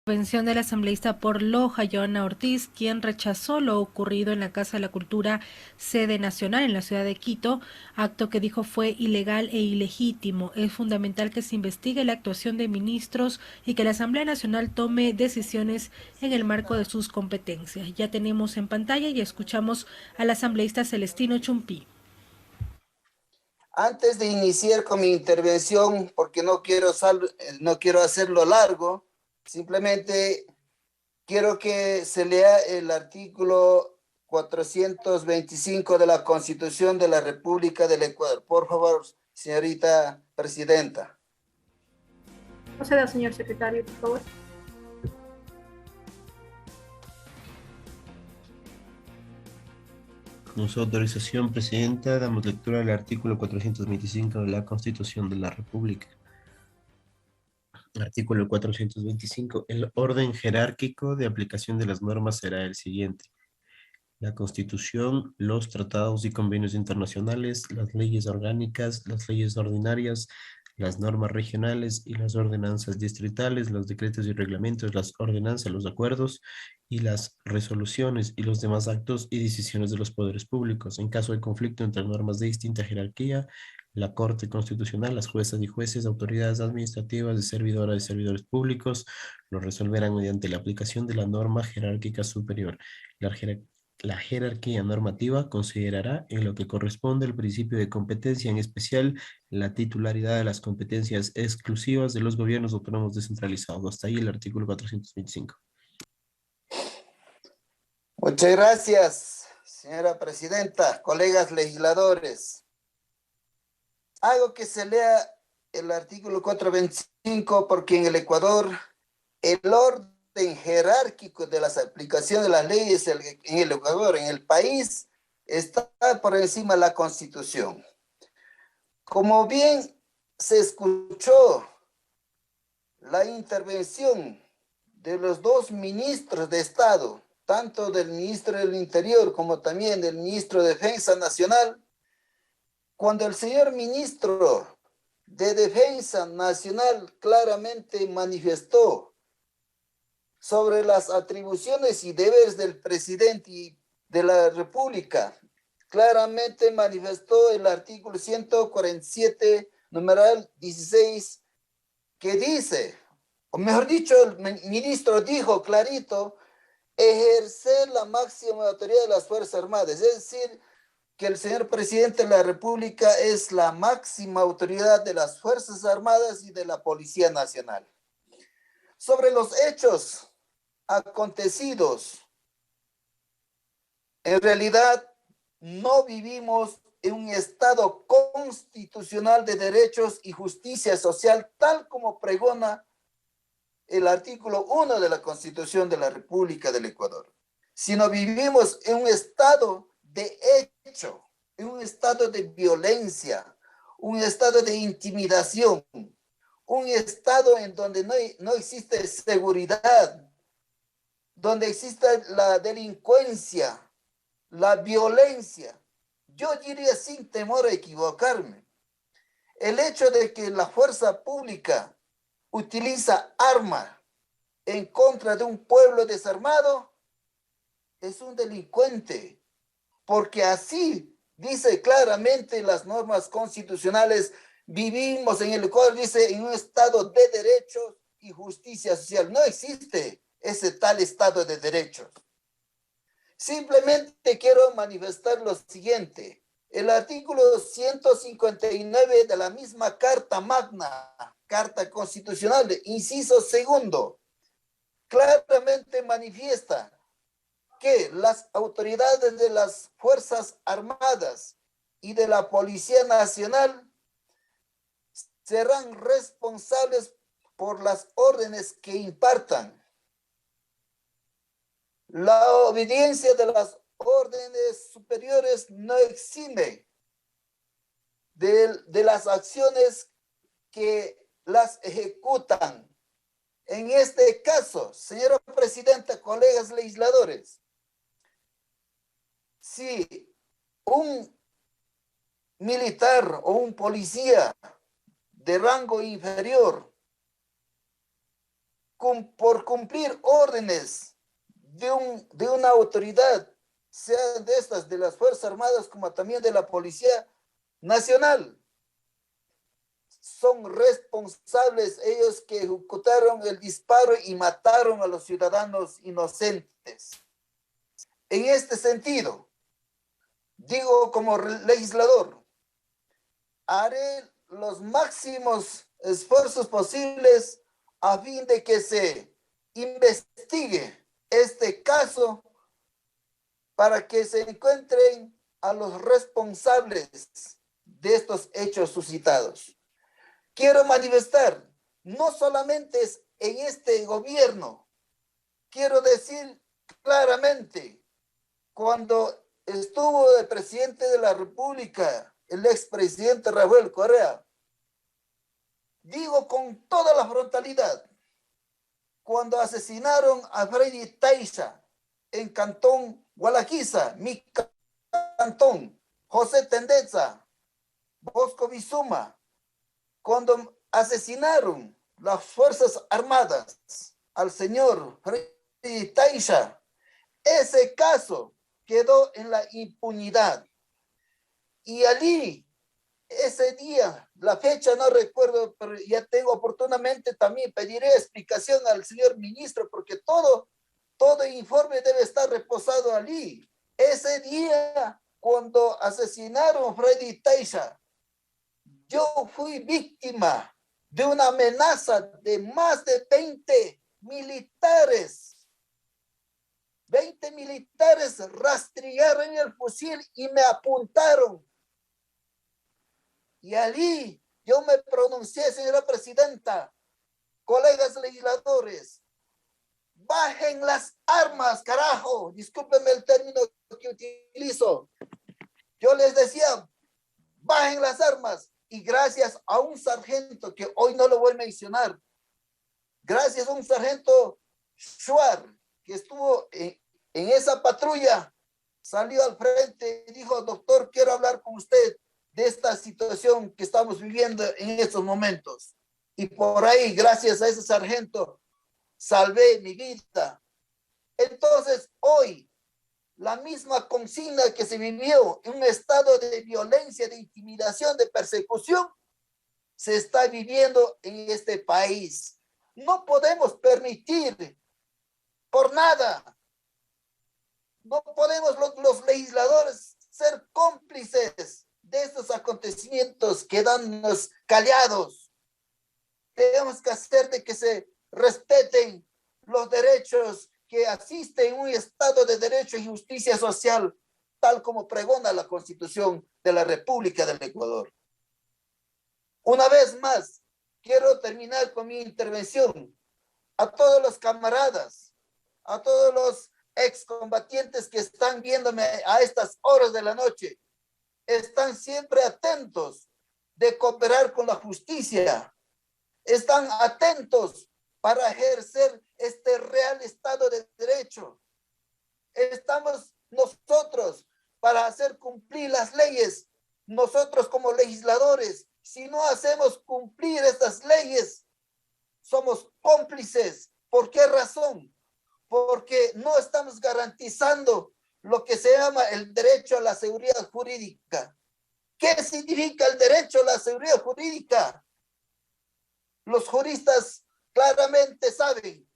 Intervención del asambleísta por Loja, Joana Ortiz, quien rechazó lo ocurrido en la Casa de la Cultura, sede nacional en la ciudad de Quito, acto que dijo fue ilegal e ilegítimo. Es fundamental que se investigue la actuación de ministros y que la Asamblea Nacional tome decisiones en el marco de sus competencias. Ya tenemos en pantalla y escuchamos al asambleísta Celestino Chumpí. Antes de iniciar con mi intervención, porque no quiero hacerlo largo, simplemente quiero que se lea el artículo 425 de la Constitución de la República del Ecuador. Por favor, señorita presidenta. Proceda, señor secretario, por favor. Con su autorización, Presidenta, damos lectura al artículo 425 de la Constitución de la República. Artículo 425. El orden jerárquico de aplicación de las normas será el siguiente: la Constitución, los tratados y convenios internacionales, las leyes orgánicas, las leyes ordinarias, las normas regionales y las ordenanzas distritales, los decretos y reglamentos, las ordenanzas, los acuerdos y las resoluciones y los demás actos y decisiones de los poderes públicos. En caso de conflicto entre normas de distinta jerarquía, la Corte Constitucional, las juezas y jueces, autoridades administrativas y servidoras y servidores públicos lo resolverán mediante la aplicación de la norma jerárquica superior. La jerarquía normativa considerará en lo que corresponde el principio de competencia, en especial la titularidad de las competencias exclusivas de los gobiernos autónomos descentralizados. Hasta ahí el artículo 425. Muchas gracias, señora presidenta, colegas legisladores. Hago que se lea el artículo 425 porque en el Ecuador el orden jerárquico de las aplicaciones de las leyes en el Ecuador, en el país, está por encima de la Constitución. Como bien se escuchó la intervención de los dos ministros de Estado, tanto del ministro del Interior como también del ministro de Defensa Nacional, cuando el señor ministro de Defensa Nacional claramente manifestó sobre las atribuciones y deberes del presidente de la República, claramente manifestó el artículo 147, numeral 16, que dice, o mejor dicho, el ministro dijo clarito, ejercer la máxima autoridad de las Fuerzas Armadas, es decir, que el señor presidente de la República es la máxima autoridad de las Fuerzas Armadas y de la Policía Nacional. Sobre los hechos acontecidos, en realidad no vivimos en un Estado constitucional de derechos y justicia social, tal como pregona el artículo 1 de la Constitución de la República del Ecuador, sino vivimos en un estado de hecho, en un estado de violencia, un estado de intimidación, un estado en donde no existe seguridad, donde existe la delincuencia, la violencia. Yo diría sin temor a equivocarme, el hecho de que la fuerza pública utiliza armas en contra de un pueblo desarmado es un delincuente, porque así dice claramente las normas constitucionales. Vivimos en el Ecuador, dice, en un estado de derechos y justicia social. No existe ese tal estado de derechos. Simplemente quiero manifestar lo siguiente. El artículo 159 de la misma Carta Magna, Carta Constitucional, inciso segundo, claramente manifiesta que las autoridades de las Fuerzas Armadas y de la Policía Nacional serán responsables por las órdenes que impartan. La obediencia de las órdenes superiores no exime de las acciones que las ejecutan. En este caso, señora presidenta, colegas legisladores, si un militar o un policía de rango inferior por cumplir órdenes de una autoridad, sean de estas, de las Fuerzas Armadas, como también de la Policía Nacional. Son responsables ellos que ejecutaron el disparo y mataron a los ciudadanos inocentes. En este sentido, digo como legislador, haré los máximos esfuerzos posibles a fin de que se investigue este caso para que se encuentren a los responsables de estos hechos suscitados. Quiero manifestar, no solamente es en este gobierno, quiero decir claramente, cuando estuvo el presidente de la República, el expresidente Rafael Correa, digo con toda la frontalidad, cuando asesinaron a Freddy Taiza en Cantón Gualaquiza, mi cantón, José Tendeza, Bosco Bizuma, cuando asesinaron las Fuerzas Armadas al señor Freddy Taiza, ese caso quedó en la impunidad. Y allí, ese día, la fecha no recuerdo, pero ya tengo oportunamente también, pediré explicación al señor ministro, porque todo informe debe estar reposado allí. Ese día, cuando asesinaron a Freddy Taiza, yo fui víctima de una amenaza de más de 20 militares. 20 militares rastrearon el fusil y me apuntaron. Y allí yo me pronuncié, señora presidenta, colegas legisladores, bajen las armas, carajo, discúlpenme el término que utilizo. Yo les decía, bajen las armas, y gracias a un sargento que hoy no lo voy a mencionar, gracias a un sargento Schuar, que estuvo en esa patrulla, salió al frente y dijo, doctor, quiero hablar con usted de esta situación que estamos viviendo en estos momentos. Y por ahí, gracias a ese sargento, salvé mi vida. Entonces, hoy, la misma consigna que se vivió en un estado de violencia, de intimidación, de persecución, se está viviendo en este país. No podemos permitir por nada. No podemos los legisladores ser cómplices de estos acontecimientos, quedarnos callados. Tenemos que hacer de que se respeten los derechos que asisten en un estado de derecho y justicia social, tal como pregona la Constitución de la República del Ecuador. Una vez más, quiero terminar con mi intervención. A todos los camaradas, a todos los excombatientes que están viéndome a estas horas de la noche, están siempre atentos de cooperar con la justicia, están atentos para ejercer este real Estado de Derecho. Estamos nosotros para hacer cumplir las leyes. Nosotros como legisladores, si no hacemos cumplir estas leyes, somos cómplices. ¿Por qué razón? Porque no estamos garantizando lo que se llama el derecho a la seguridad jurídica. ¿Qué significa el derecho a la seguridad jurídica? Los juristas claramente saben,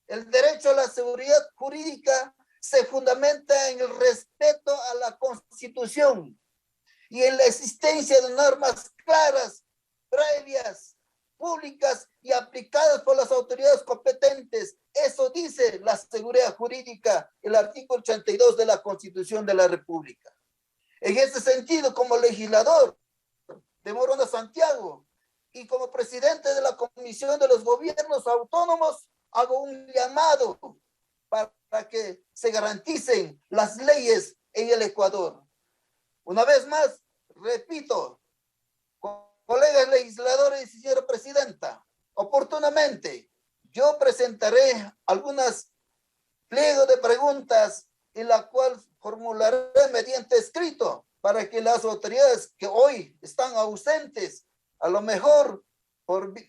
el derecho a la seguridad jurídica se fundamenta en el respeto a la Constitución y en la existencia de normas claras, previas, públicas y aplicadas por las autoridades competentes. Eso dice la seguridad jurídica, el artículo 82 de la Constitución de la República. En ese sentido, como legislador de Morona Santiago y como presidente de la Comisión de los Gobiernos Autónomos, hago un llamado para que se garanticen las leyes en el Ecuador. Una vez más, repito, colegas legisladores y señora presidenta, oportunamente yo presentaré algunas pliegos de preguntas en la cual formularé mediante escrito para que las autoridades que hoy están ausentes, a lo mejor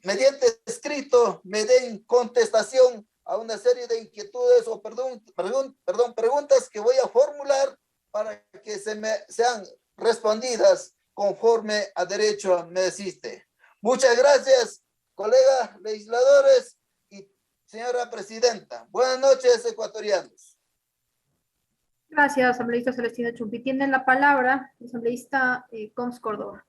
mediante escrito me den contestación a una serie de inquietudes o preguntas que voy a formular para que sean respondidas conforme a derecho me asiste. Muchas gracias, colegas legisladores y señora presidenta. Buenas noches, ecuatorianos. Gracias, asambleísta Celestino Chumpi. Tiene la palabra el asambleísta Coms Córdoba.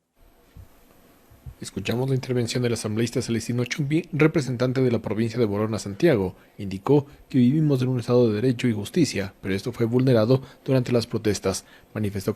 Escuchamos la intervención del asambleísta Celestino Chumpi, representante de la provincia de Borona, Santiago. Indicó que vivimos en un estado de derecho y justicia, pero esto fue vulnerado durante las protestas. Manifestó